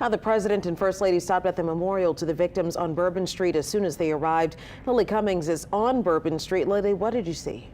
How the president and first lady stopped at the memorial to the victims on Bourbon Street as soon as they arrived. Lily Cummings is on Bourbon Street. Lily, what did you see?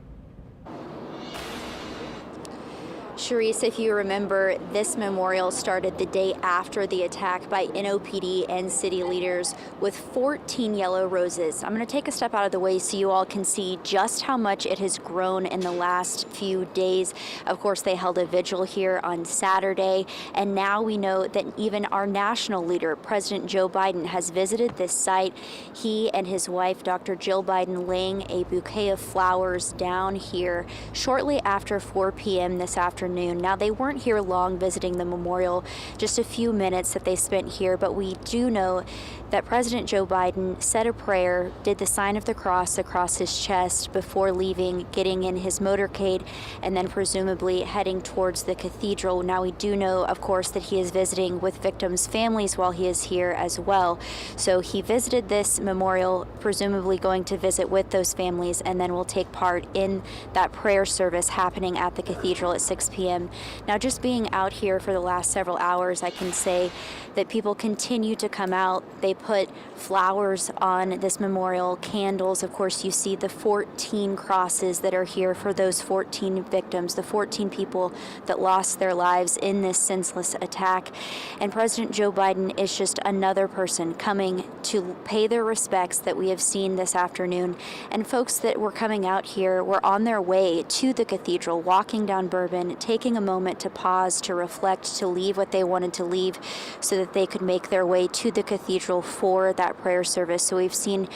Sharice, if you remember, this memorial started the day after the attack by NOPD and city leaders with 14 yellow roses. I'm going to take a step out of the way so you all can see just how much it has grown in the last few days. Of course, they held a vigil here on Saturday, and now we know that even our national leader, President Joe Biden, has visited this site. He and his wife, Dr. Jill Biden, laying a bouquet of flowers down here shortly after 4 p.m. this afternoon. Now, they weren't here long visiting the memorial, just a few minutes that they spent here, but we do know that President Joe Biden said a prayer, did the sign of the cross across his chest before leaving, getting in his motorcade, and then presumably heading towards the cathedral. Now, we do know, of course, that he is visiting with victims' families while he is here as well. So he visited this memorial, presumably going to visit with those families, and then will take part in that prayer service happening at the cathedral at 6 p.m. Now, just being out here for the last several hours, I can say that people continue to come out. They put flowers on this memorial, candles. Of course, you see the 14 crosses that are here for those 14 victims, the 14 people that lost their lives in this senseless attack. And President Joe Biden is just another person coming to pay their respects that we have seen this afternoon. And folks that were coming out here were on their way to the cathedral, walking down Bourbon, taking a moment to pause, to reflect, to leave what they wanted to leave so that they could make their way to the cathedral for that prayer service. So we've seen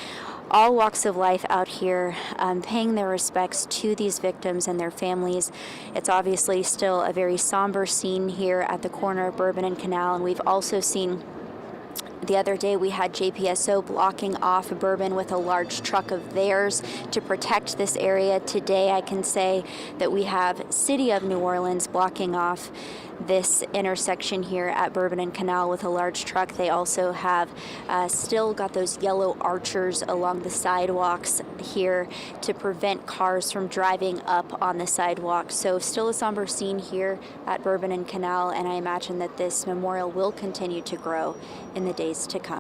all walks of life out here paying their respects to these victims and their families. It's obviously still a very somber scene here at the corner of Bourbon and Canal, and we've also seen the other day we had JPSO blocking off Bourbon with a large truck of theirs to protect this area. Today I can say that we have City of New Orleans blocking off this intersection here at Bourbon and Canal with a large truck. They also have still got those yellow archers along the sidewalks here to prevent cars from driving up on the sidewalk. So still a somber scene here at Bourbon and Canal, and I imagine that this memorial will continue to grow in the days to come.